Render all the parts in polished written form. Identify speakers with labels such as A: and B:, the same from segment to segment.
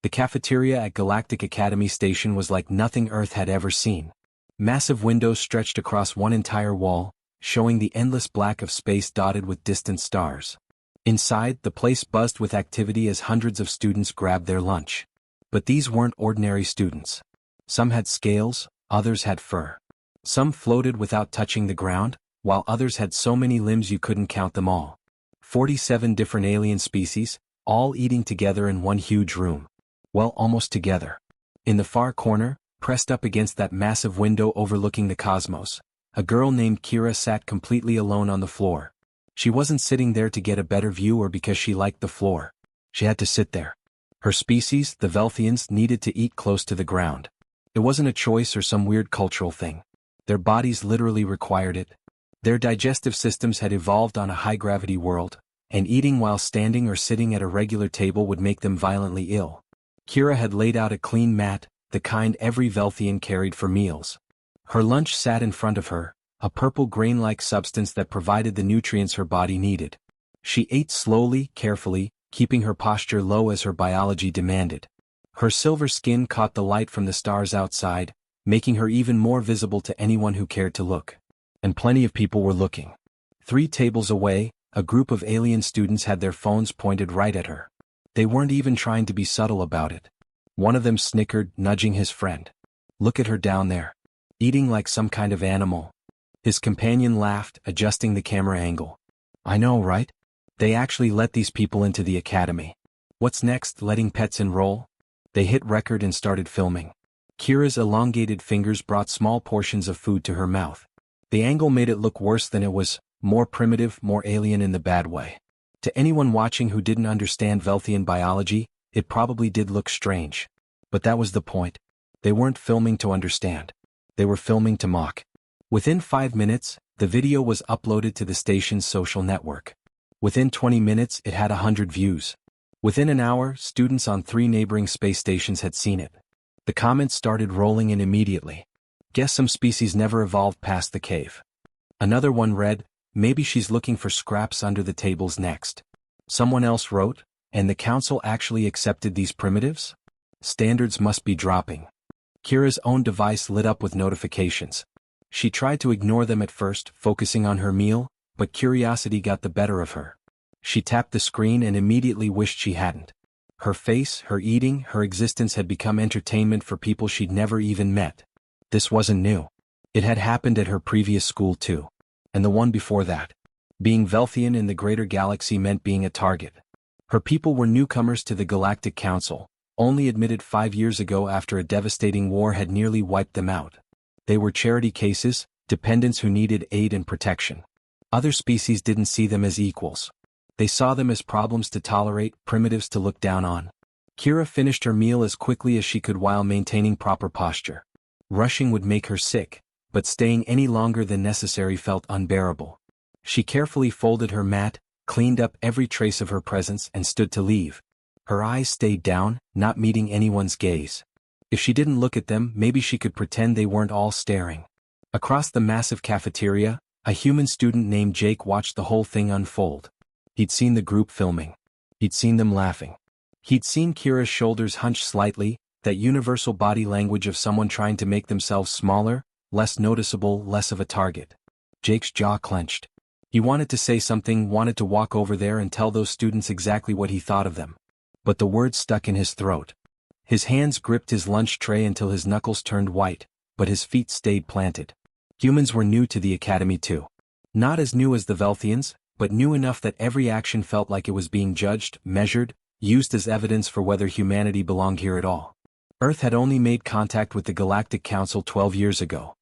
A: The cafeteria at Galactic Academy Station was like nothing Earth had ever seen. Massive windows stretched across one entire wall, showing the endless black of space dotted with distant stars. Inside, the place buzzed with activity as hundreds of students grabbed their lunch. But these weren't ordinary students. Some had scales, others had fur. Some floated without touching the ground, while others had so many limbs you couldn't count them all. 47 different alien species, all eating together in one huge room. Well, almost together. In the far corner, pressed up against that massive window overlooking the cosmos, a girl named Kira sat completely alone on the floor. She wasn't sitting there to get a better view or because she liked the floor. She had to sit there. Her species, the Velthians, needed to eat close to the ground. It wasn't a choice or some weird cultural thing. Their bodies literally required it. Their digestive systems had evolved on a high-gravity world, and eating while standing or sitting at a regular table would make them violently ill. Kira had laid out a clean mat, the kind every Velthian carried for meals. Her lunch sat in front of her, a purple grain-like substance that provided the nutrients her body needed. She ate slowly, carefully, keeping her posture low as her biology demanded. Her silver skin caught the light from the stars outside, making her even more visible to anyone who cared to look. And plenty of people were looking. 3 tables away, a group of alien students had their phones pointed right at her. They weren't even trying to be subtle about it. One of them snickered, nudging his friend. "Look at her down there. Eating like some kind of animal." His companion laughed, adjusting the camera angle. "I know, right? They actually let these people into the academy. What's next, letting pets enroll?" They hit record and started filming. Kira's elongated fingers brought small portions of food to her mouth. The angle made it look worse than it was, more primitive, more alien in the bad way. To anyone watching who didn't understand Velthian biology, it probably did look strange. But that was the point. They weren't filming to understand. They were filming to mock. Within 5 minutes, the video was uploaded to the station's social network. Within 20 minutes, it had 100 views. Within an hour, students on 3 neighboring space stations had seen it. The comments started rolling in immediately. "Guess some species never evolved past the cave." Another one read, "Maybe she's looking for scraps under the tables next." Someone else wrote, "And the council actually accepted these primitives? Standards must be dropping." Kira's own device lit up with notifications. She tried to ignore them at first, focusing on her meal, but curiosity got the better of her. She tapped the screen and immediately wished she hadn't. Her face, her eating, her existence had become entertainment for people she'd never even met. This wasn't new. It had happened at her previous school too. And the one before that. Being Velthian in the greater galaxy meant being a target. Her people were newcomers to the Galactic Council, only admitted 5 years ago after a devastating war had nearly wiped them out. They were charity cases, dependents who needed aid and protection. Other species didn't see them as equals. They saw them as problems to tolerate, primitives to look down on. Kira finished her meal as quickly as she could while maintaining proper posture. Rushing would make her sick, but staying any longer than necessary felt unbearable. She carefully folded her mat, cleaned up every trace of her presence and stood to leave. Her eyes stayed down, not meeting anyone's gaze. If she didn't look at them, maybe she could pretend they weren't all staring. Across the massive cafeteria, a human student named Jake watched the whole thing unfold. He'd seen the group filming. He'd seen them laughing. He'd seen Kira's shoulders hunch slightly, that universal body language of someone trying to make themselves smaller, less noticeable, less of a target. Jake's jaw clenched. He wanted to say something, wanted to walk over there and tell those students exactly what he thought of them. But the words stuck in his throat. His hands gripped his lunch tray until his knuckles turned white, but his feet stayed planted. Humans were new to the academy too. Not as new as the Velthians, but new enough that every action felt like it was being judged, measured, used as evidence for whether humanity belonged here at all. Earth had only made contact with the Galactic Council 12 years ago.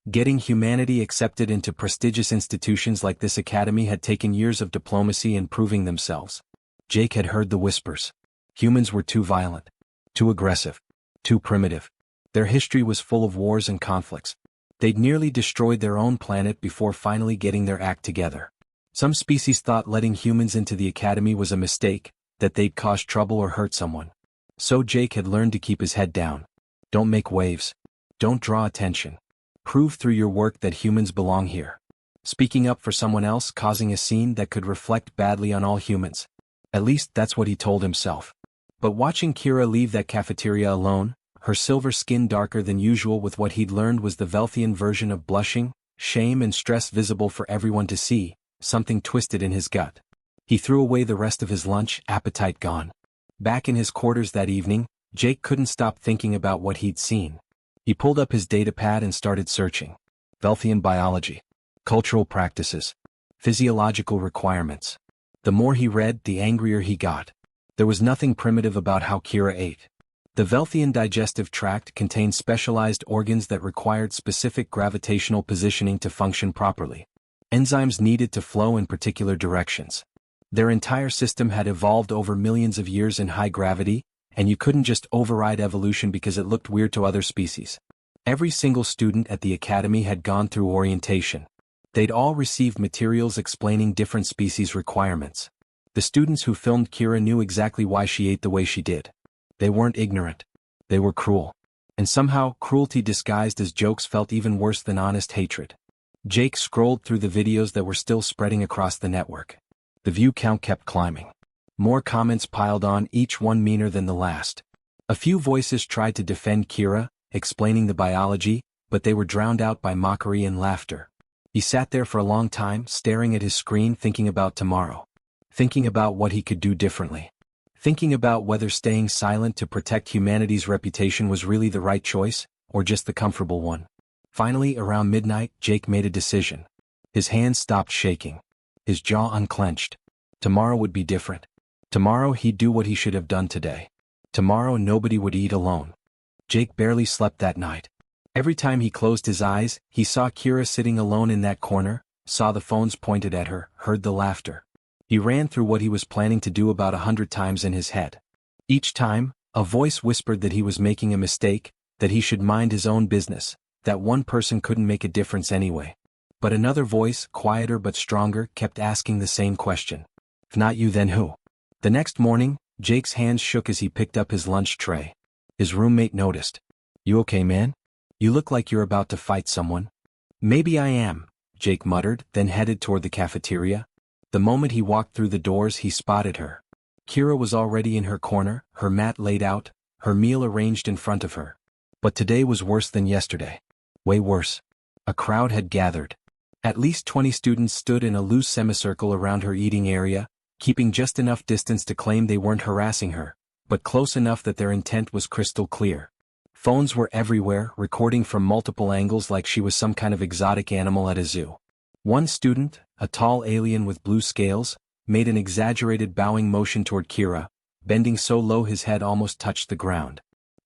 A: Getting humanity accepted into prestigious institutions like this academy had taken years of diplomacy and proving themselves. Jake had heard the whispers. Humans were too violent, too aggressive, too primitive. Their history was full of wars and conflicts. They'd nearly destroyed their own planet before finally getting their act together. Some species thought letting humans into the academy was a mistake, that they'd cause trouble or hurt someone. So Jake had learned to keep his head down. Don't make waves. Don't draw attention. Prove through your work that humans belong here. Speaking up for someone else, causing a scene that could reflect badly on all humans. At least that's what he told himself. But watching Kira leave that cafeteria alone, her silver skin darker than usual with what he'd learned was the Velthian version of blushing, shame and stress visible for everyone to see, something twisted in his gut. He threw away the rest of his lunch, appetite gone. Back in his quarters that evening, Jake couldn't stop thinking about what he'd seen. He pulled up his datapad and started searching. Velthian biology. Cultural practices. Physiological requirements. The more he read, the angrier he got. There was nothing primitive about how Kira ate. The Velthian digestive tract contained specialized organs that required specific gravitational positioning to function properly. Enzymes needed to flow in particular directions. Their entire system had evolved over millions of years in high gravity, and you couldn't just override evolution because it looked weird to other species. Every single student at the academy had gone through orientation. They'd all received materials explaining different species' requirements. The students who filmed Kira knew exactly why she ate the way she did. They weren't ignorant. They were cruel. And somehow, cruelty disguised as jokes felt even worse than honest hatred. Jake scrolled through the videos that were still spreading across the network. The view count kept climbing. More comments piled on, each one meaner than the last. A few voices tried to defend Kira, explaining the biology, but they were drowned out by mockery and laughter. He sat there for a long time, staring at his screen, thinking about tomorrow. Thinking about what he could do differently. Thinking about whether staying silent to protect humanity's reputation was really the right choice, or just the comfortable one. Finally, around midnight, Jake made a decision. His hands stopped shaking. His jaw unclenched. Tomorrow would be different. Tomorrow he'd do what he should have done today. Tomorrow nobody would eat alone. Jake barely slept that night. Every time he closed his eyes, he saw Kira sitting alone in that corner, saw the phones pointed at her, heard the laughter. He ran through what he was planning to do about 100 times in his head. Each time, a voice whispered that he was making a mistake, that he should mind his own business, that one person couldn't make a difference anyway. But another voice, quieter but stronger, kept asking the same question. If not you, then who? The next morning, Jake's hands shook as he picked up his lunch tray. His roommate noticed. You okay, man? You look like you're about to fight someone. Maybe I am, Jake muttered, then headed toward the cafeteria. The moment he walked through the doors, he spotted her. Kira was already in her corner, her mat laid out, her meal arranged in front of her. But today was worse than yesterday. Way worse. A crowd had gathered. At least 20 students stood in a loose semicircle around her eating area, keeping just enough distance to claim they weren't harassing her, but close enough that their intent was crystal clear. Phones were everywhere, recording from multiple angles like she was some kind of exotic animal at a zoo. One student, a tall alien with blue scales, made an exaggerated bowing motion toward Kira, bending so low his head almost touched the ground.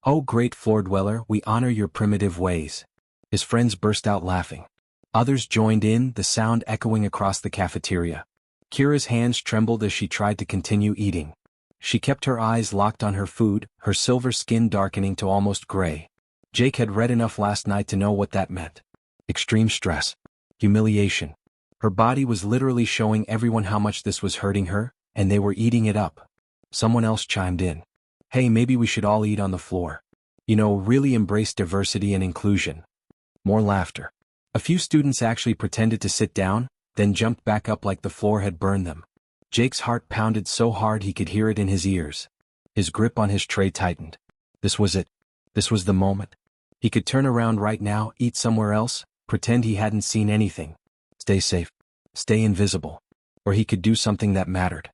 A: "Oh great floor dweller, we honor your primitive ways." His friends burst out laughing. Others joined in, the sound echoing across the cafeteria. Kira's hands trembled as she tried to continue eating. She kept her eyes locked on her food, her silver skin darkening to almost gray. Jake had read enough last night to know what that meant. Extreme stress. Humiliation. Her body was literally showing everyone how much this was hurting her, and they were eating it up. Someone else chimed in. Hey, maybe we should all eat on the floor. Really embrace diversity and inclusion. More laughter. A few students actually pretended to sit down, then jumped back up like the floor had burned them. Jake's heart pounded so hard he could hear it in his ears. His grip on his tray tightened. This was it. This was the moment. He could turn around right now, eat somewhere else, pretend he hadn't seen anything. Stay safe. Stay invisible. Or he could do something that mattered.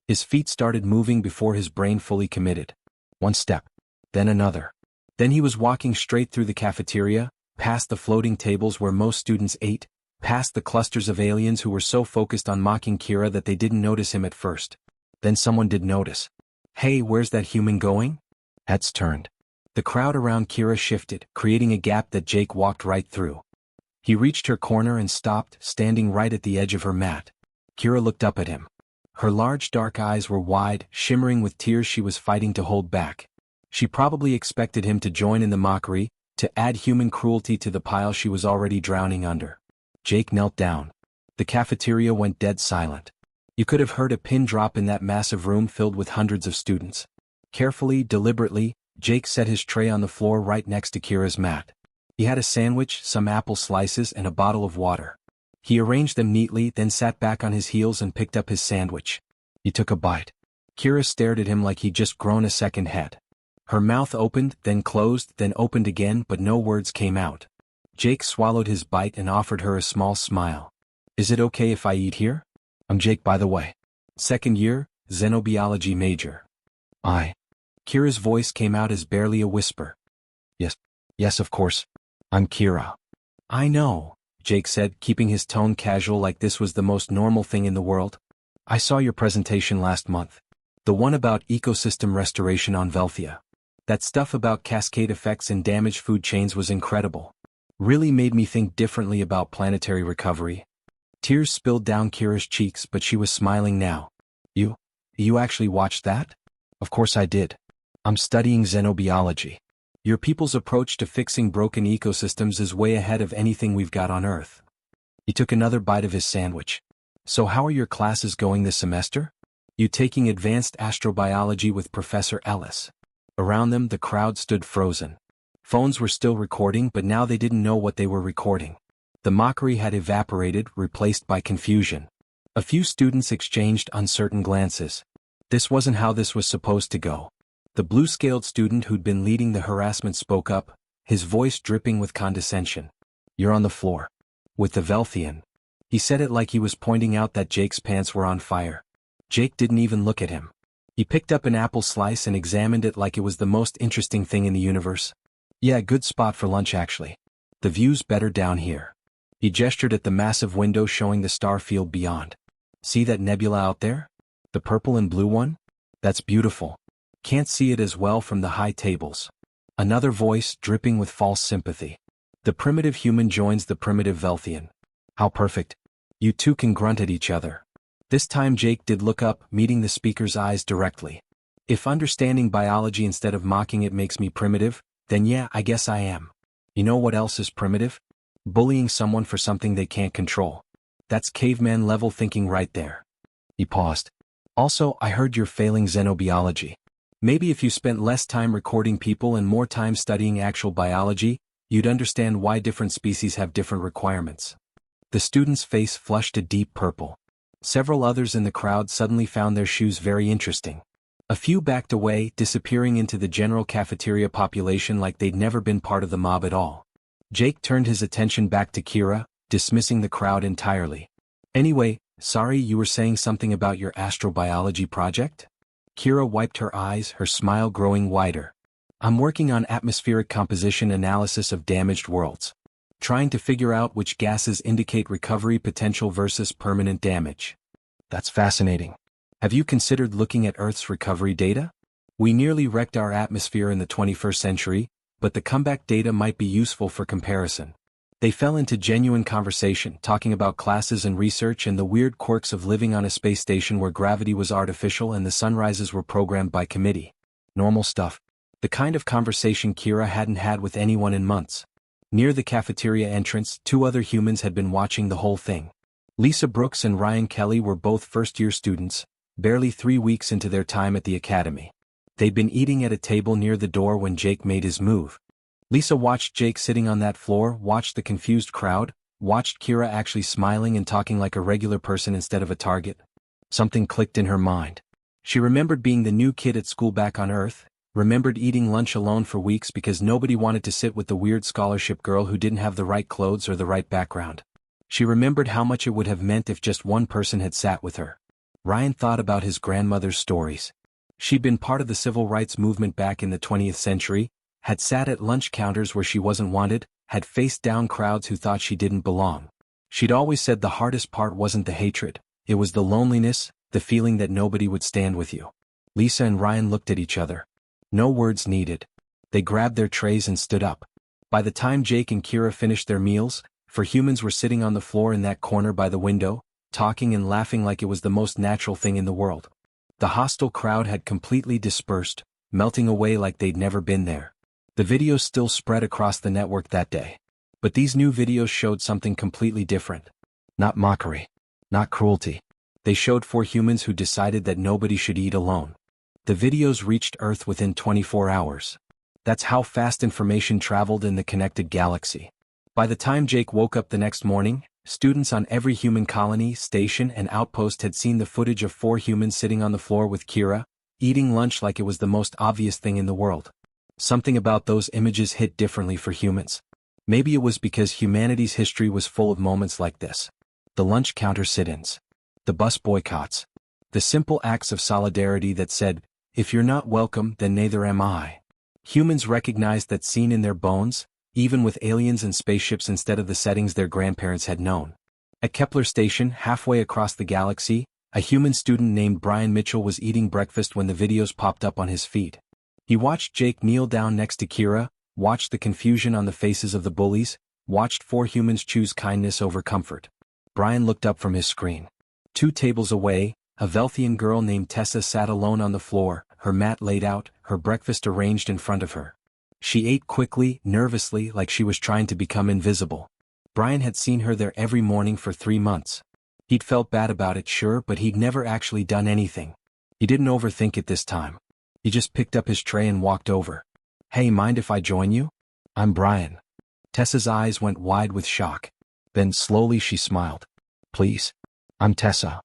A: His feet started moving before his brain fully committed. One step. Then another. Then he was walking straight through the cafeteria, past the floating tables where most students ate, past the clusters of aliens who were so focused on mocking Kira that they didn't notice him at first. Then someone did notice. Hey, where's that human going? Heads turned. The crowd around Kira shifted, creating a gap that Jake walked right through. He reached her corner and stopped, standing right at the edge of her mat. Kira looked up at him. Her large dark eyes were wide, shimmering with tears she was fighting to hold back. She probably expected him to join in the mockery, to add human cruelty to the pile she was already drowning under. Jake knelt down. The cafeteria went dead silent. You could have heard a pin drop in that massive room filled with hundreds of students. Carefully, deliberately, Jake set his tray on the floor right next to Kira's mat. He had a sandwich, some apple slices, and a bottle of water. He arranged them neatly, then sat back on his heels and picked up his sandwich. He took a bite. Kira stared at him like he'd just grown a second head. Her mouth opened, then closed, then opened again, but no words came out. Jake swallowed his bite and offered her a small smile. Is it okay if I eat here? I'm Jake, by the way. Second year, xenobiology major. Kira's voice came out as barely a whisper. Yes, of course. I'm Kira. I know, Jake said, keeping his tone casual like this was the most normal thing in the world. I saw your presentation last month. The one about ecosystem restoration on Velthia. That stuff about cascade effects and damaged food chains was incredible. Really made me think differently about planetary recovery. Tears spilled down Kira's cheeks, but she was smiling now. You actually watched that? Of course I did. I'm studying xenobiology. Your people's approach to fixing broken ecosystems is way ahead of anything we've got on Earth. He took another bite of his sandwich. So how are your classes going this semester? You taking advanced astrobiology with Professor Ellis. Around them the crowd stood frozen. Phones were still recording, but now they didn't know what they were recording. The mockery had evaporated, replaced by confusion. A few students exchanged uncertain glances. This wasn't how this was supposed to go. The blue-scaled student who'd been leading the harassment spoke up, his voice dripping with condescension. You're on the floor. With the Velthian. He said it like he was pointing out that Jake's pants were on fire. Jake didn't even look at him. He picked up an apple slice and examined it like it was the most interesting thing in the universe. Yeah, good spot for lunch actually. The view's better down here. He gestured at the massive window showing the star field beyond. See that nebula out there? The purple and blue one? That's beautiful. Can't see it as well from the high tables. Another voice, dripping with false sympathy. The primitive human joins the primitive Velthian. How perfect. You two can grunt at each other. This time Jake did look up, meeting the speaker's eyes directly. If understanding biology instead of mocking it makes me primitive, then yeah, I guess I am. You know what else is primitive? Bullying someone for something they can't control. That's caveman level thinking right there. He paused. Also, I heard you're failing xenobiology. Maybe if you spent less time recording people and more time studying actual biology, you'd understand why different species have different requirements. The student's face flushed a deep purple. Several others in the crowd suddenly found their shoes very interesting. A few backed away, disappearing into the general cafeteria population like they'd never been part of the mob at all. Jake turned his attention back to Kira, dismissing the crowd entirely. Anyway, sorry, you were saying something about your astrobiology project? Kira wiped her eyes, her smile growing wider. I'm working on atmospheric composition analysis of damaged worlds. Trying to figure out which gases indicate recovery potential versus permanent damage. That's fascinating. Have you considered looking at Earth's recovery data? We nearly wrecked our atmosphere in the 21st century, but the comeback data might be useful for comparison. They fell into genuine conversation, talking about classes and research and the weird quirks of living on a space station where gravity was artificial and the sunrises were programmed by committee. Normal stuff. The kind of conversation Kira hadn't had with anyone in months. Near the cafeteria entrance, two other humans had been watching the whole thing. Lisa Brooks and Ryan Kelly were both first-year students, barely 3 weeks into their time at the academy. They'd been eating at a table near the door when Jake made his move. Lisa watched Jake sitting on that floor, watched the confused crowd, watched Kira actually smiling and talking like a regular person instead of a target. Something clicked in her mind. She remembered being the new kid at school back on Earth, remembered eating lunch alone for weeks because nobody wanted to sit with the weird scholarship girl who didn't have the right clothes or the right background. She remembered how much it would have meant if just one person had sat with her. Ryan thought about his grandmother's stories. She'd been part of the civil rights movement back in the 20th century, had sat at lunch counters where she wasn't wanted, had faced down crowds who thought she didn't belong. She'd always said the hardest part wasn't the hatred, it was the loneliness, the feeling that nobody would stand with you. Lisa and Ryan looked at each other. No words needed. They grabbed their trays and stood up. By the time Jake and Kira finished their meals, humans were sitting on the floor in that corner by the window, talking and laughing like it was the most natural thing in the world. The hostile crowd had completely dispersed, melting away like they'd never been there. The videos still spread across the network that day. But these new videos showed something completely different. Not mockery. Not cruelty. They showed 4 humans who decided that nobody should eat alone. The videos reached Earth within 24 hours. That's how fast information traveled in the connected galaxy. By the time Jake woke up the next morning, Students on every human colony, station and outpost had seen the footage of 4 humans sitting on the floor with Kira, eating lunch like it was the most obvious thing in the world. Something about those images hit differently for humans. Maybe it was because humanity's history was full of moments like this. The lunch counter sit-ins. The bus boycotts. The simple acts of solidarity that said, "If you're not welcome, then neither am I." Humans recognized that scene in their bones, even with aliens and spaceships instead of the settings their grandparents had known. At Kepler Station, halfway across the galaxy, a human student named Brian Mitchell was eating breakfast when the videos popped up on his feed. He watched Jake kneel down next to Kira, watched the confusion on the faces of the bullies, watched 4 humans choose kindness over comfort. Brian looked up from his screen. 2 tables away, a Velthian girl named Tessa sat alone on the floor, her mat laid out, her breakfast arranged in front of her. She ate quickly, nervously, like she was trying to become invisible. Brian had seen her there every morning for 3 months. He'd felt bad about it, sure, but he'd never actually done anything. He didn't overthink it this time. He just picked up his tray and walked over. "Hey, mind if I join you? I'm Brian." Tessa's eyes went wide with shock. Then slowly she smiled. "Please. I'm Tessa."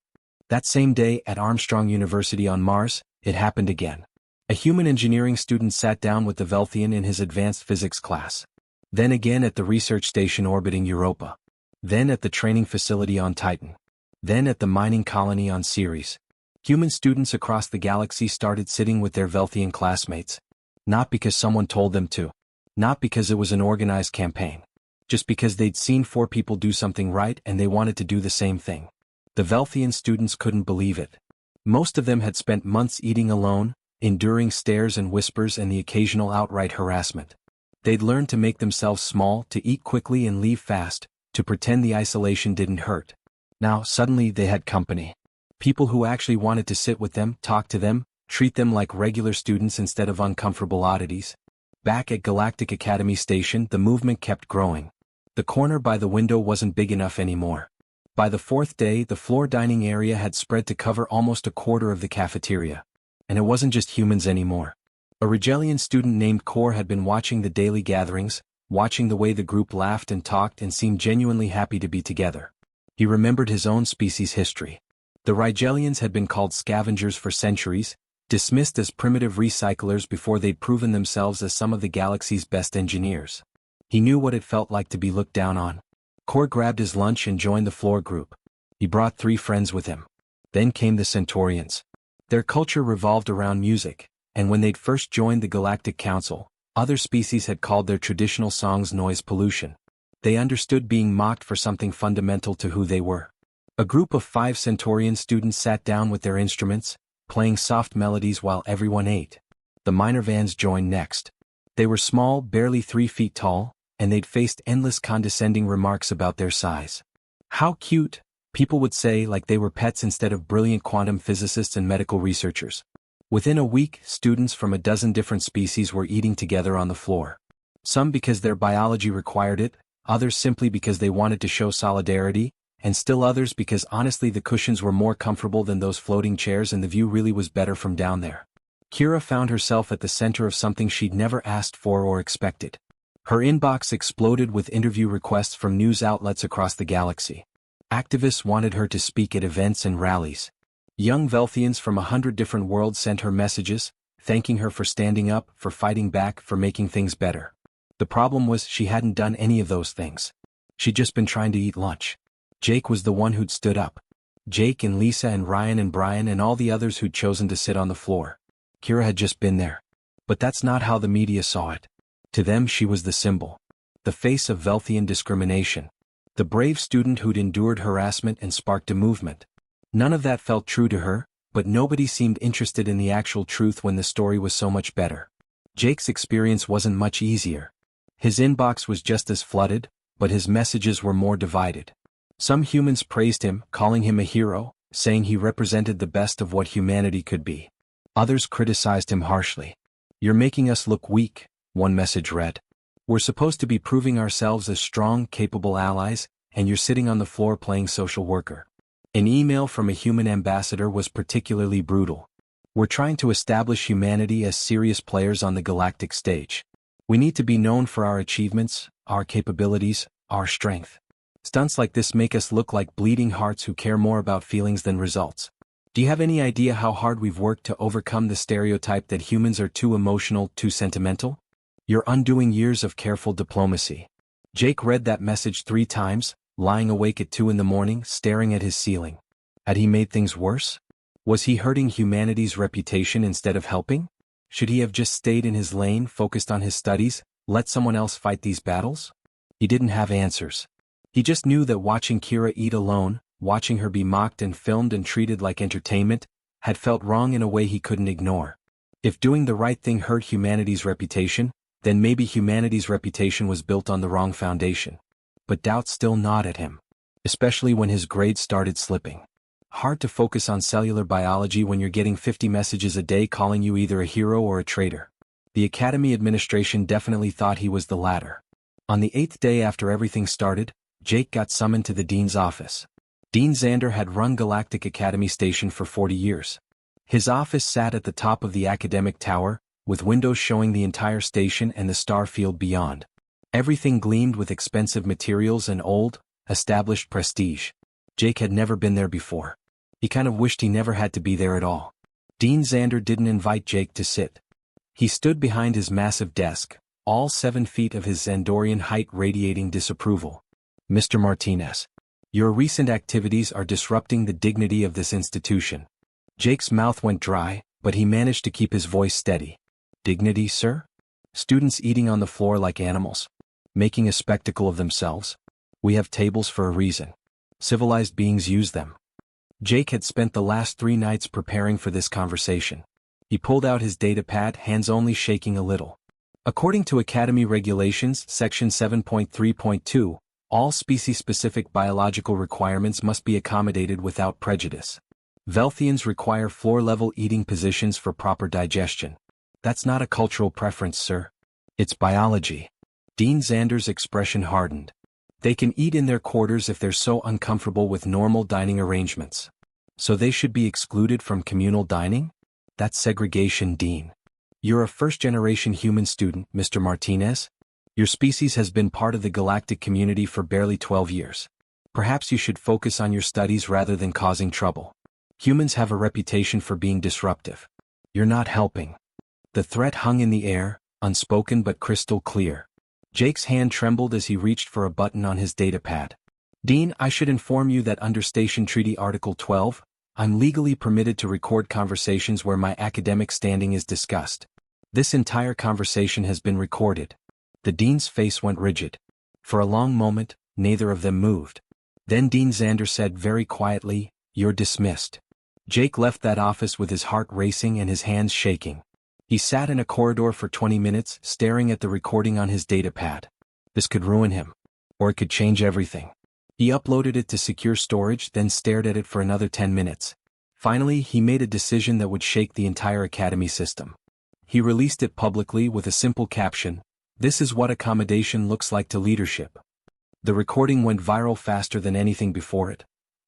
A: That same day at Armstrong University on Mars, it happened again. A human engineering student sat down with the Velthian in his advanced physics class. Then again at the research station orbiting Europa. Then at the training facility on Titan. Then at the mining colony on Ceres. Human students across the galaxy started sitting with their Velthian classmates. Not because someone told them to. Not because it was an organized campaign. Just because they'd seen 4 people do something right and they wanted to do the same thing. The Velthian students couldn't believe it. Most of them had spent months eating alone, enduring stares and whispers and the occasional outright harassment. They'd learned to make themselves small, to eat quickly and leave fast, to pretend the isolation didn't hurt. Now, suddenly they had company. People who actually wanted to sit with them, talk to them, treat them like regular students instead of uncomfortable oddities. Back at Galactic Academy Station, the movement kept growing. The corner by the window wasn't big enough anymore. By the 4th day, the floor dining area had spread to cover almost a quarter of the cafeteria. And it wasn't just humans anymore. A Rigelian student named Kor had been watching the daily gatherings, watching the way the group laughed and talked and seemed genuinely happy to be together. He remembered his own species' history. The Rigelians had been called scavengers for centuries, dismissed as primitive recyclers before they'd proven themselves as some of the galaxy's best engineers. He knew what it felt like to be looked down on. Kor grabbed his lunch and joined the floor group. He brought 3 friends with him. Then came the Centaurians. Their culture revolved around music, and when they'd first joined the Galactic Council, other species had called their traditional songs noise pollution. They understood being mocked for something fundamental to who they were. A group of 5 Centaurian students sat down with their instruments, playing soft melodies while everyone ate. The minor vans joined next. They were small, barely 3 feet tall, and they'd faced endless condescending remarks about their size. "How cute," people would say, like they were pets instead of brilliant quantum physicists and medical researchers. Within a week, students from a dozen different species were eating together on the floor. Some because their biology required it, others simply because they wanted to show solidarity, and still others because honestly the cushions were more comfortable than those floating chairs and the view really was better from down there. Kira found herself at the center of something she'd never asked for or expected. Her inbox exploded with interview requests from news outlets across the galaxy. Activists wanted her to speak at events and rallies. Young Velthians from 100 different worlds sent her messages, thanking her for standing up, for fighting back, for making things better. The problem was she hadn't done any of those things. She'd just been trying to eat lunch. Jake was the one who'd stood up. Jake and Lisa and Ryan and Brian and all the others who'd chosen to sit on the floor. Kira had just been there. But that's not how the media saw it. To them she was the symbol. The face of Velthian discrimination. The brave student who'd endured harassment and sparked a movement. None of that felt true to her, but nobody seemed interested in the actual truth when the story was so much better. Jake's experience wasn't much easier. His inbox was just as flooded, but his messages were more divided. Some humans praised him, calling him a hero, saying he represented the best of what humanity could be. Others criticized him harshly. "You're making us look weak," one message read. "We're supposed to be proving ourselves as strong, capable allies, and you're sitting on the floor playing social worker." An email from a human ambassador was particularly brutal. "We're trying to establish humanity as serious players on the galactic stage. We need to be known for our achievements, our capabilities, our strength. Stunts like this make us look like bleeding hearts who care more about feelings than results. Do you have any idea how hard we've worked to overcome the stereotype that humans are too emotional, too sentimental? You're undoing years of careful diplomacy. Jake read that message 3 times, lying awake at 2 in the morning, staring at his ceiling. Had he made things worse? Was he hurting humanity's reputation instead of helping? Should he have just stayed in his lane, focused on his studies, let someone else fight these battles? He didn't have answers. He just knew that watching Kira eat alone, watching her be mocked and filmed and treated like entertainment, had felt wrong in a way he couldn't ignore. If doing the right thing hurt humanity's reputation, then maybe humanity's reputation was built on the wrong foundation. But doubt still gnawed at him, especially when his grades started slipping. Hard to focus on cellular biology when you're getting 50 messages a day calling you either a hero or a traitor. The Academy administration definitely thought he was the latter. On the 8th day after everything started, Jake got summoned to the dean's office. Dean Xander had run Galactic Academy Station for 40 years. His office sat at the top of the academic tower, with windows showing the entire station and the star field beyond. Everything gleamed with expensive materials and old, established prestige. Jake had never been there before. He kind of wished he never had to be there at all. Dean Xander didn't invite Jake to sit. He stood behind his massive desk, all 7 feet of his Xandorian height radiating disapproval. Mr. Martinez, your recent activities are disrupting the dignity of this institution. Jake's mouth went dry, but he managed to keep his voice steady. Dignity, sir? Students eating on the floor like animals, making a spectacle of themselves. We have tables for a reason. Civilized beings use them. Jake had spent the last 3 nights preparing for this conversation. He pulled out his datapad, hands only shaking a little. According to Academy Regulations, Section 7.3.2, all species-specific biological requirements must be accommodated without prejudice. Velthians require floor-level eating positions for proper digestion. That's not a cultural preference, sir. It's biology. Dean Xander's expression hardened. They can eat in their quarters if they're so uncomfortable with normal dining arrangements. So they should be excluded from communal dining? That's segregation, Dean. You're a first-generation human student, Mr. Martinez. Your species has been part of the galactic community for barely 12 years. Perhaps you should focus on your studies rather than causing trouble. Humans have a reputation for being disruptive. You're not helping. The threat hung in the air, unspoken but crystal clear. Jake's hand trembled as he reached for a button on his datapad. Dean, I should inform you that under Station Treaty Article 12, I'm legally permitted to record conversations where my academic standing is discussed. This entire conversation has been recorded. The dean's face went rigid. For a long moment, neither of them moved. Then Dean Xander said very quietly, "You're dismissed." Jake left that office with his heart racing and his hands shaking. He sat in a corridor for 20 minutes, staring at the recording on his datapad. This could ruin him. Or it could change everything. He uploaded it to secure storage, then stared at it for another 10 minutes. Finally, he made a decision that would shake the entire academy system. He released it publicly with a simple caption, "This is what accommodation looks like to leadership." The recording went viral faster than anything before it.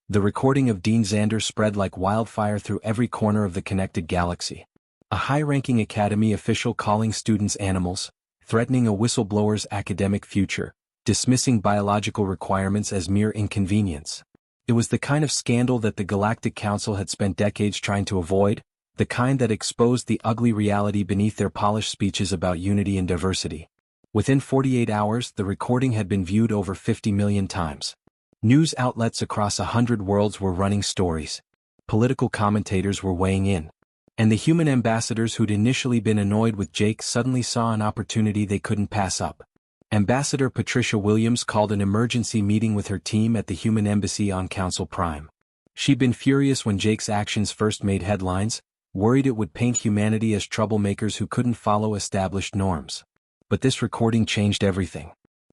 A: The recording of Dean Xander spread like wildfire through every corner of the connected galaxy. A high-ranking academy official calling students animals, threatening a whistleblower's academic future, dismissing biological requirements as mere inconvenience. It was the kind of scandal that the Galactic Council had spent decades trying to avoid, the kind that exposed the ugly reality beneath their polished speeches about unity and diversity. Within 48 hours, the recording had been viewed over 50 million times. News outlets across 100 worlds were running stories. Political commentators were weighing in. And the human ambassadors who'd initially been annoyed with Jake suddenly saw an opportunity they couldn't pass up. Ambassador Patricia Williams called an emergency meeting with her team at the Human Embassy on Council Prime. She'd been furious when Jake's actions first made headlines, worried it would paint humanity as troublemakers who couldn't follow established norms. But this recording changed everything.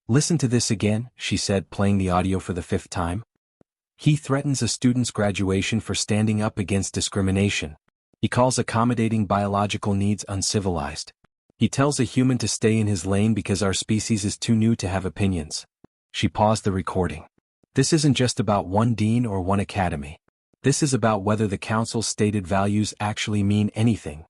A: "Listen to this again," she said, playing the audio for the 5th time. "He threatens a student's graduation for standing up against discrimination. He calls accommodating biological needs uncivilized. He tells a human to stay in his lane because our species is too new to have opinions." She paused the recording. This isn't just about one dean or one academy. This is about whether the council's stated values actually mean anything.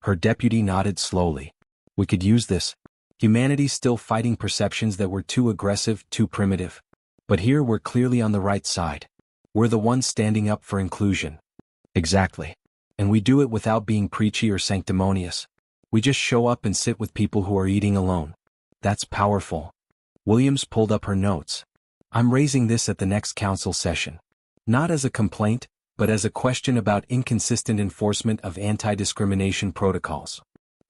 A: Her deputy nodded slowly. "We could use this. Humanity's still fighting perceptions that we're too aggressive, too primitive. But here we're clearly on the right side. We're the ones standing up for inclusion. Exactly. And we do it without being preachy or sanctimonious. We just show up and sit with people who are eating alone. That's powerful. Williams pulled up her notes. I'm raising this at the next council session. Not as a complaint, but as a question about inconsistent enforcement of anti-discrimination protocols.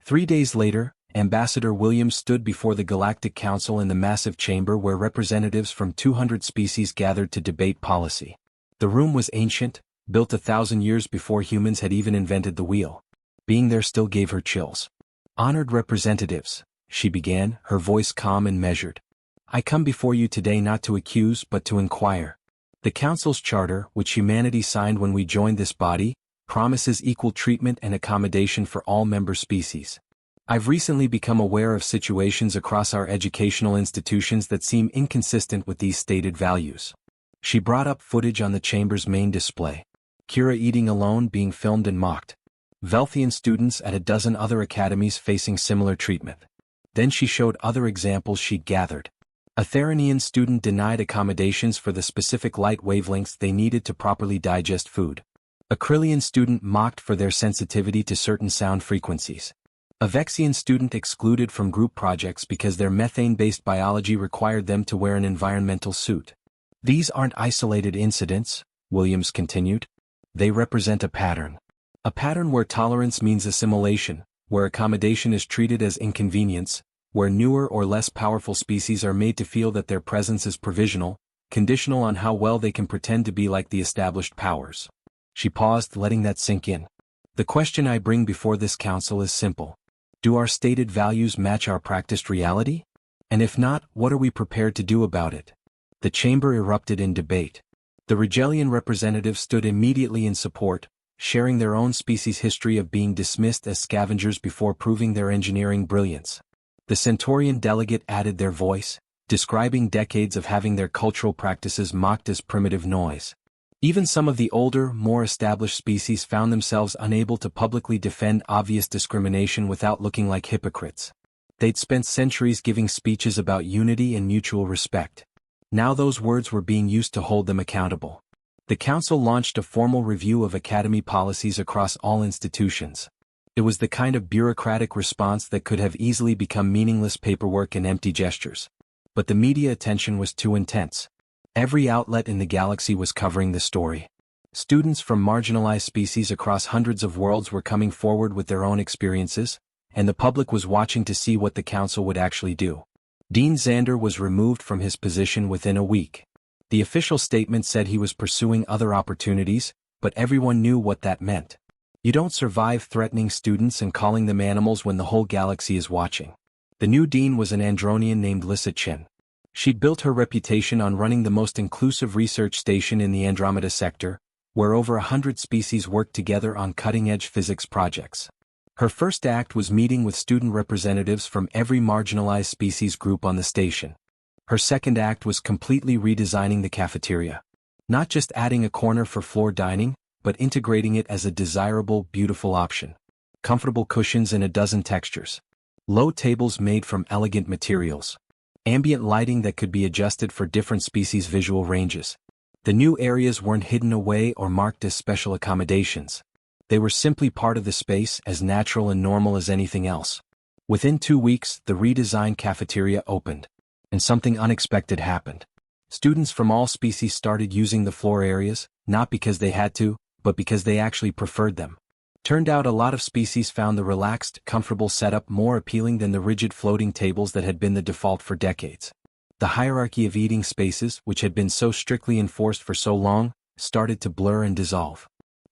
A: 3 days later, Ambassador Williams stood before the Galactic Council in the massive chamber where representatives from 200 species gathered to debate policy. The room was ancient, built 1,000 years before humans had even invented the wheel. Being there still gave her chills. Honored representatives, she began, her voice calm and measured. I come before you today not to accuse but to inquire. The Council's charter, which humanity signed when we joined this body, promises equal treatment and accommodation for all member species. I've recently become aware of situations across our educational institutions that seem inconsistent with these stated values. She brought up footage on the chamber's main display. Kira eating alone being filmed and mocked. Velthian students at a dozen other academies facing similar treatment. Then she showed other examples she'd gathered. A Theranian student denied accommodations for the specific light wavelengths they needed to properly digest food. A Krillian student mocked for their sensitivity to certain sound frequencies. A Vexian student excluded from group projects because their methane-based biology required them to wear an environmental suit. These aren't isolated incidents, Williams continued. They represent a pattern. A pattern where tolerance means assimilation, where accommodation is treated as inconvenience, where newer or less powerful species are made to feel that their presence is provisional, conditional on how well they can pretend to be like the established powers. She paused, letting that sink in. The question I bring before this council is simple. Do our stated values match our practiced reality? And if not, what are we prepared to do about it? The chamber erupted in debate. The Rigelian representatives stood immediately in support, sharing their own species' history of being dismissed as scavengers before proving their engineering brilliance. The Centaurian delegate added their voice, describing decades of having their cultural practices mocked as primitive noise. Even some of the older, more established species found themselves unable to publicly defend obvious discrimination without looking like hypocrites. They'd spent centuries giving speeches about unity and mutual respect. Now those words were being used to hold them accountable. The council launched a formal review of academy policies across all institutions. It was the kind of bureaucratic response that could have easily become meaningless paperwork and empty gestures. But the media attention was too intense. Every outlet in the galaxy was covering the story. Students from marginalized species across hundreds of worlds were coming forward with their own experiences, and the public was watching to see what the council would actually do. Dean Xander was removed from his position within a week. The official statement said he was pursuing other opportunities, but everyone knew what that meant. You don't survive threatening students and calling them animals when the whole galaxy is watching. The new dean was an Andronian named Lissa Chin. She'd built her reputation on running the most inclusive research station in the Andromeda sector, where over 100 species worked together on cutting-edge physics projects. Her first act was meeting with student representatives from every marginalized species group on the station. Her second act was completely redesigning the cafeteria. Not just adding a corner for floor dining, but integrating it as a desirable, beautiful option. Comfortable cushions in a dozen textures. Low tables made from elegant materials. Ambient lighting that could be adjusted for different species' visual ranges. The new areas weren't hidden away or marked as special accommodations. They were simply part of the space, as natural and normal as anything else. Within 2 weeks, the redesigned cafeteria opened. And something unexpected happened. Students from all species started using the floor areas, not because they had to, but because they actually preferred them. Turned out a lot of species found the relaxed, comfortable setup more appealing than the rigid floating tables that had been the default for decades. The hierarchy of eating spaces, which had been so strictly enforced for so long, started to blur and dissolve.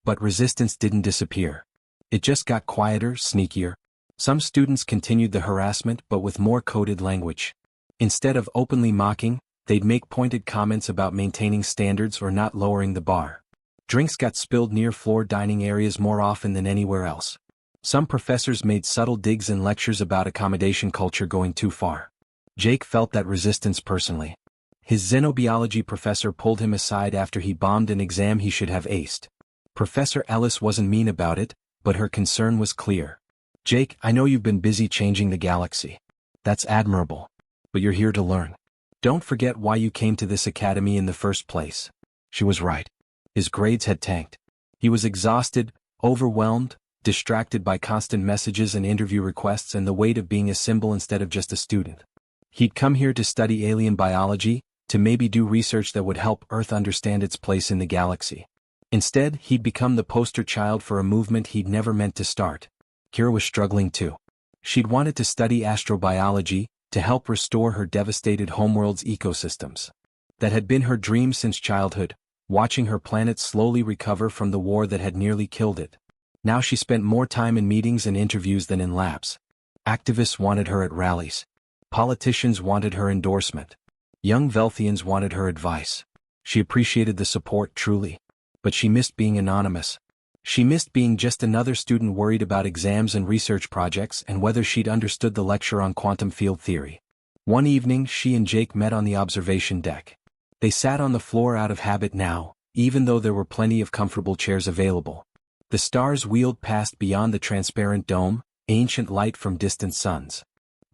A: But resistance didn't disappear. It just got quieter, sneakier. Some students continued the harassment but with more coded language. Instead of openly mocking, they'd make pointed comments about maintaining standards or not lowering the bar. Drinks got spilled near floor dining areas more often than anywhere else. Some professors made subtle digs in lectures about accommodation culture going too far. Jake felt that resistance personally. His xenobiology professor pulled him aside after he bombed an exam he should have aced. Professor Ellis wasn't mean about it, but her concern was clear. Jake, I know you've been busy changing the galaxy. That's admirable. But you're here to learn. Don't forget why you came to this academy in the first place. She was right. His grades had tanked. He was exhausted, overwhelmed, distracted by constant messages and interview requests and the weight of being a symbol instead of just a student. He'd come here to study alien biology, to maybe do research that would help Earth understand its place in the galaxy. Instead, he'd become the poster child for a movement he'd never meant to start. Kira was struggling too. She'd wanted to study astrobiology, to help restore her devastated homeworld's ecosystems. That had been her dream since childhood, watching her planet slowly recover from the war that had nearly killed it. Now she spent more time in meetings and interviews than in labs. Activists wanted her at rallies. Politicians wanted her endorsement. Young Velthians wanted her advice. She appreciated the support truly. But she missed being anonymous. She missed being just another student worried about exams and research projects and whether she'd understood the lecture on quantum field theory. One evening, she and Jake met on the observation deck. They sat on the floor out of habit now, even though there were plenty of comfortable chairs available. The stars wheeled past beyond the transparent dome, ancient light from distant suns.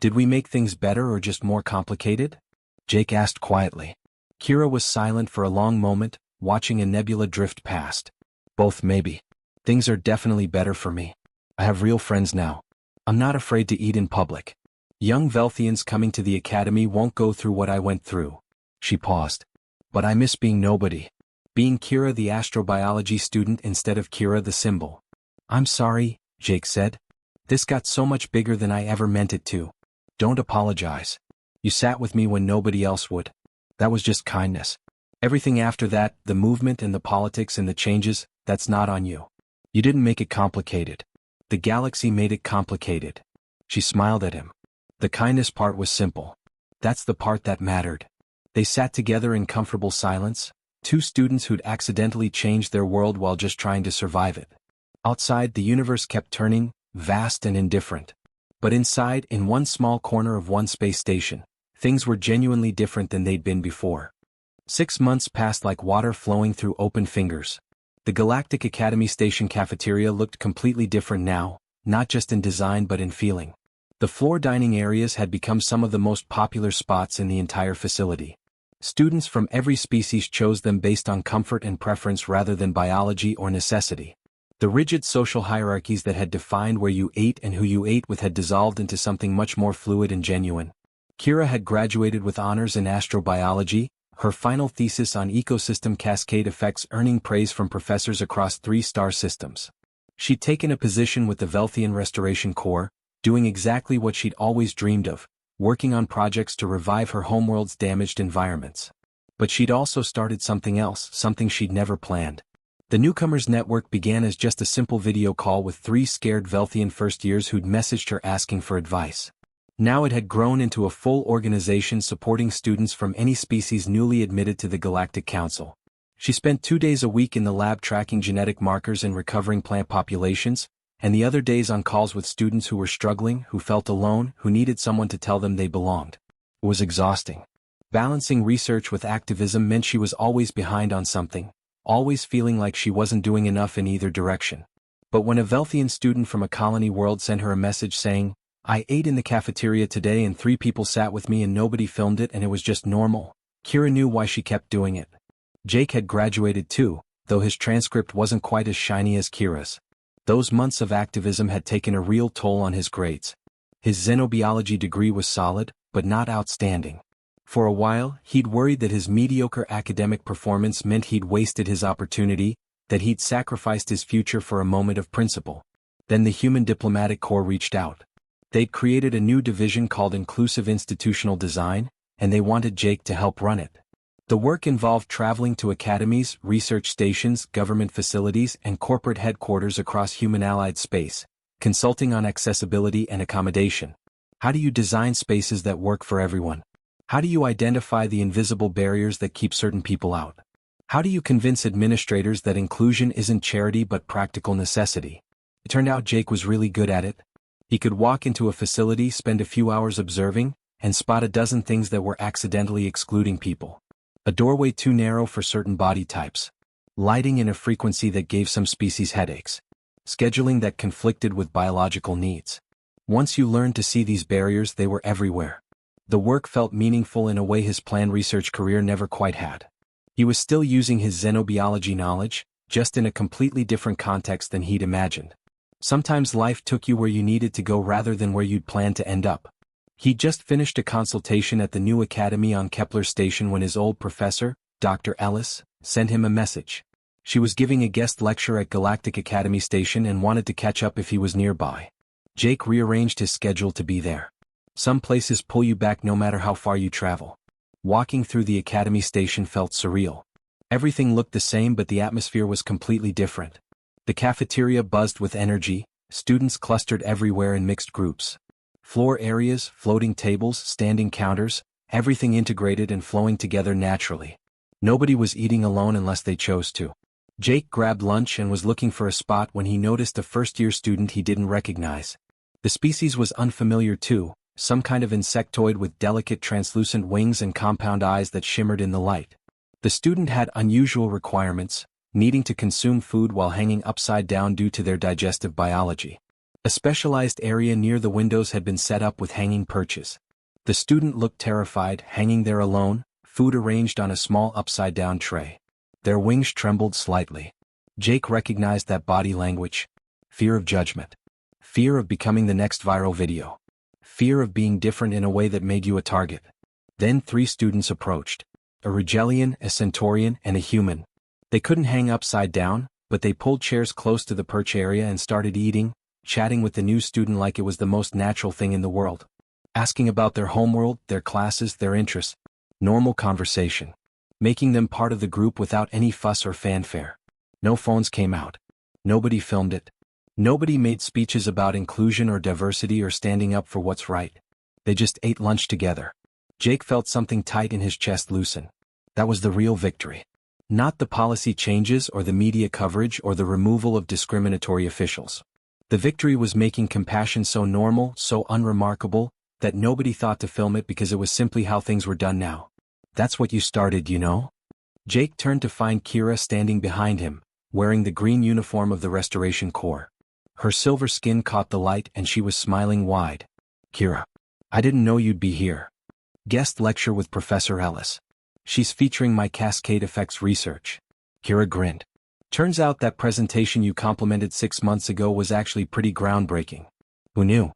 A: Did we make things better or just more complicated? Jake asked quietly. Kira was silent for a long moment, watching a nebula drift past. Both maybe. Things are definitely better for me. I have real friends now. I'm not afraid to eat in public. Young Velthians coming to the academy won't go through what I went through. She paused. But I miss being nobody. Being Kira the astrobiology student instead of Kira the symbol. I'm sorry, Jake said. This got so much bigger than I ever meant it to. Don't apologize. You sat with me when nobody else would. That was just kindness. Everything after that, the movement and the politics and the changes, that's not on you. You didn't make it complicated. The galaxy made it complicated. She smiled at him. The kindness part was simple. That's the part that mattered. They sat together in comfortable silence, two students who'd accidentally changed their world while just trying to survive it. Outside, the universe kept turning, vast and indifferent. But inside, in one small corner of one space station, things were genuinely different than they'd been before. 6 months passed like water flowing through open fingers. The Galactic Academy Station cafeteria looked completely different now, not just in design but in feeling. The floor dining areas had become some of the most popular spots in the entire facility. Students from every species chose them based on comfort and preference rather than biology or necessity. The rigid social hierarchies that had defined where you ate and who you ate with had dissolved into something much more fluid and genuine. Kira had graduated with honors in astrobiology, her final thesis on ecosystem cascade effects earning praise from professors across 3 star systems. She'd taken a position with the Velthian Restoration Corps, doing exactly what she'd always dreamed of, working on projects to revive her homeworld's damaged environments. But she'd also started something else, something she'd never planned. The Newcomers Network began as just a simple video call with 3 scared Velthian first-years who'd messaged her asking for advice. Now it had grown into a full organization supporting students from any species newly admitted to the Galactic Council. She spent 2 days a week in the lab tracking genetic markers and recovering plant populations, and the other days on calls with students who were struggling, who felt alone, who needed someone to tell them they belonged. It was exhausting. Balancing research with activism meant she was always behind on something, always feeling like she wasn't doing enough in either direction. But when a Velthian student from a colony world sent her a message saying, "I ate in the cafeteria today and 3 people sat with me and nobody filmed it and it was just normal," Kira knew why she kept doing it. Jake had graduated too, though his transcript wasn't quite as shiny as Kira's. Those months of activism had taken a real toll on his grades. His xenobiology degree was solid, but not outstanding. For a while, he'd worried that his mediocre academic performance meant he'd wasted his opportunity, that he'd sacrificed his future for a moment of principle. Then the Human Diplomatic Corps reached out. They'd created a new division called Inclusive Institutional Design, and they wanted Jake to help run it. The work involved traveling to academies, research stations, government facilities, and corporate headquarters across human-allied space, consulting on accessibility and accommodation. How do you design spaces that work for everyone? How do you identify the invisible barriers that keep certain people out? How do you convince administrators that inclusion isn't charity but practical necessity? It turned out Jake was really good at it. He could walk into a facility, spend a few hours observing, and spot a dozen things that were accidentally excluding people. A doorway too narrow for certain body types. Lighting in a frequency that gave some species headaches. Scheduling that conflicted with biological needs. Once you learned to see these barriers, they were everywhere. The work felt meaningful in a way his planned research career never quite had. He was still using his xenobiology knowledge, just in a completely different context than he'd imagined. Sometimes life took you where you needed to go rather than where you'd planned to end up. He'd just finished a consultation at the new academy on Kepler Station when his old professor, Dr. Ellis, sent him a message. She was giving a guest lecture at Galactic Academy Station and wanted to catch up if he was nearby. Jake rearranged his schedule to be there. Some places pull you back no matter how far you travel. Walking through the Academy Station felt surreal. Everything looked the same, but the atmosphere was completely different. The cafeteria buzzed with energy, students clustered everywhere in mixed groups. Floor areas, floating tables, standing counters, everything integrated and flowing together naturally. Nobody was eating alone unless they chose to. Jake grabbed lunch and was looking for a spot when he noticed a first-year student he didn't recognize. The species was unfamiliar too, some kind of insectoid with delicate translucent wings and compound eyes that shimmered in the light. The student had unusual requirements, needing to consume food while hanging upside down due to their digestive biology. A specialized area near the windows had been set up with hanging perches. The student looked terrified, hanging there alone, food arranged on a small upside-down tray. Their wings trembled slightly. Jake recognized that body language. Fear of judgment. Fear of becoming the next viral video. Fear of being different in a way that made you a target. Then 3 students approached. A Rigelian, a Centaurian, and a human. They couldn't hang upside down, but they pulled chairs close to the perch area and started eating, chatting with the new student like it was the most natural thing in the world. Asking about their homeworld, their classes, their interests. Normal conversation. Making them part of the group without any fuss or fanfare. No phones came out. Nobody filmed it. Nobody made speeches about inclusion or diversity or standing up for what's right. They just ate lunch together. Jake felt something tight in his chest loosen. That was the real victory. Not the policy changes or the media coverage or the removal of discriminatory officials. The victory was making compassion so normal, so unremarkable, that nobody thought to film it because it was simply how things were done now. That's what you started, you know? Jake turned to find Kira standing behind him, wearing the green uniform of the Restoration Corps. Her silver skin caught the light and she was smiling wide. Kira. I didn't know you'd be here. Guest lecture with Professor Ellis. She's featuring my cascade effects research. Kira grinned. Turns out that presentation you complimented 6 months ago was actually pretty groundbreaking. Who knew?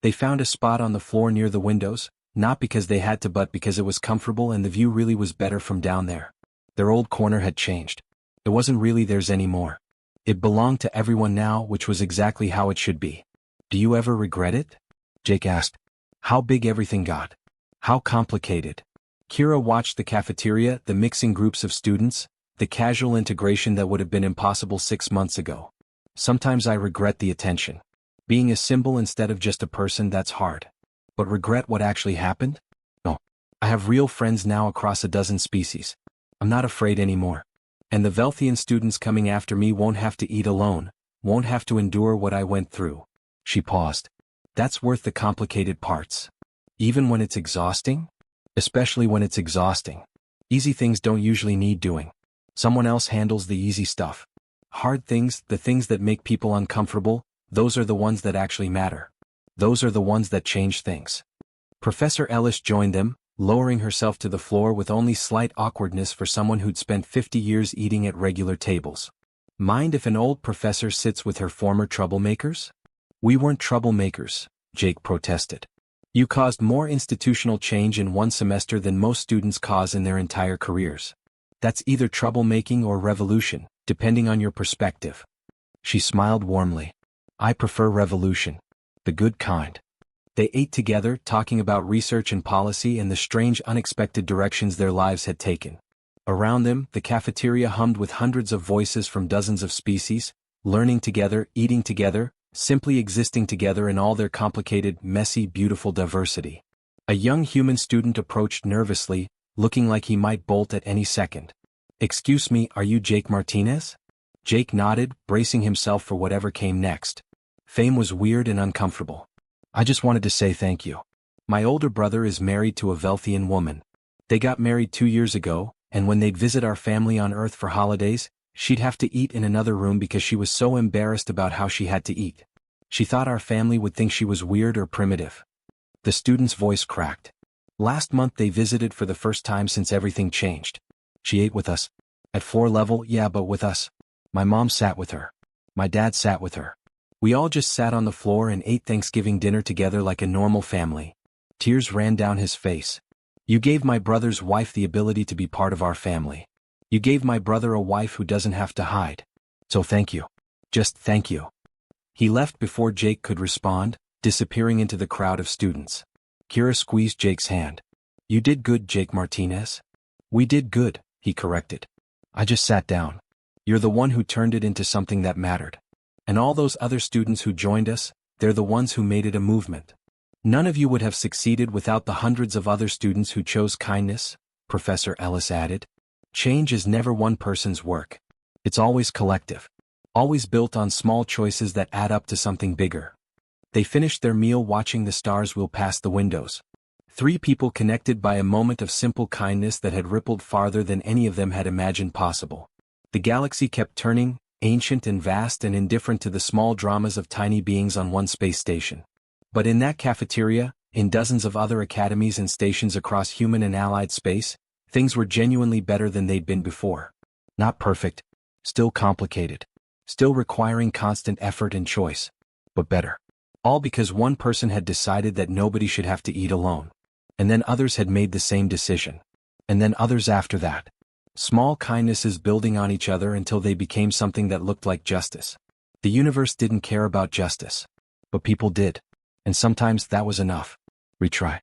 A: They found a spot on the floor near the windows, not because they had to but because it was comfortable and the view really was better from down there. Their old corner had changed. It wasn't really theirs anymore. It belonged to everyone now, which was exactly how it should be. Do you ever regret it? Jake asked. How big everything got. How complicated. Kira watched the cafeteria, the mixing groups of students, the casual integration that would have been impossible 6 months ago. Sometimes I regret the attention. Being a symbol instead of just a person, that's hard. But regret what actually happened? No. I have real friends now across a dozen species. I'm not afraid anymore. And the Velthian students coming after me won't have to eat alone, won't have to endure what I went through. She paused. That's worth the complicated parts. Even when it's exhausting? Especially when it's exhausting. Easy things don't usually need doing. Someone else handles the easy stuff. Hard things, the things that make people uncomfortable, those are the ones that actually matter. Those are the ones that change things. Professor Ellis joined them, lowering herself to the floor with only slight awkwardness for someone who'd spent 50 years eating at regular tables. Mind if an old professor sits with her former troublemakers? We weren't troublemakers, Jake protested. You caused more institutional change in 1 semester than most students cause in their entire careers. That's either troublemaking or revolution, depending on your perspective. She smiled warmly. I prefer revolution. The good kind. They ate together, talking about research and policy and the strange unexpected directions their lives had taken. Around them, the cafeteria hummed with hundreds of voices from dozens of species, learning together, eating together, simply existing together in all their complicated, messy, beautiful diversity. A young human student approached nervously, looking like he might bolt at any second. Excuse me, are you Jake Martinez? Jake nodded, bracing himself for whatever came next. Fame was weird and uncomfortable. I just wanted to say thank you. My older brother is married to a Velthian woman. They got married 2 years ago, and when they'd visit our family on Earth for holidays, she'd have to eat in another room because she was so embarrassed about how she had to eat. She thought our family would think she was weird or primitive. The student's voice cracked. Last month they visited for the first time since everything changed. She ate with us. At floor level, yeah, but with us. My mom sat with her. My dad sat with her. We all just sat on the floor and ate Thanksgiving dinner together like a normal family. Tears ran down his face. You gave my brother's wife the ability to be part of our family. You gave my brother a wife who doesn't have to hide. So thank you. Just thank you. He left before Jake could respond, disappearing into the crowd of students. Kira squeezed Jake's hand. You did good, Jake Martinez. We did good, he corrected. I just sat down. You're the one who turned it into something that mattered. And all those other students who joined us, they're the ones who made it a movement. None of you would have succeeded without the hundreds of other students who chose kindness, Professor Ellis added. Change is never one person's work. It's always collective. Always built on small choices that add up to something bigger. They finished their meal watching the stars wheel past the windows. 3 people connected by a moment of simple kindness that had rippled farther than any of them had imagined possible. The galaxy kept turning, ancient and vast and indifferent to the small dramas of tiny beings on one space station. But in that cafeteria, in dozens of other academies and stations across human and allied space, things were genuinely better than they'd been before. Not perfect, still complicated, still requiring constant effort and choice, but better. All because one person had decided that nobody should have to eat alone. And then others had made the same decision. And then others after that. Small kindnesses building on each other until they became something that looked like justice. The universe didn't care about justice. But people did. And sometimes that was enough. Retry.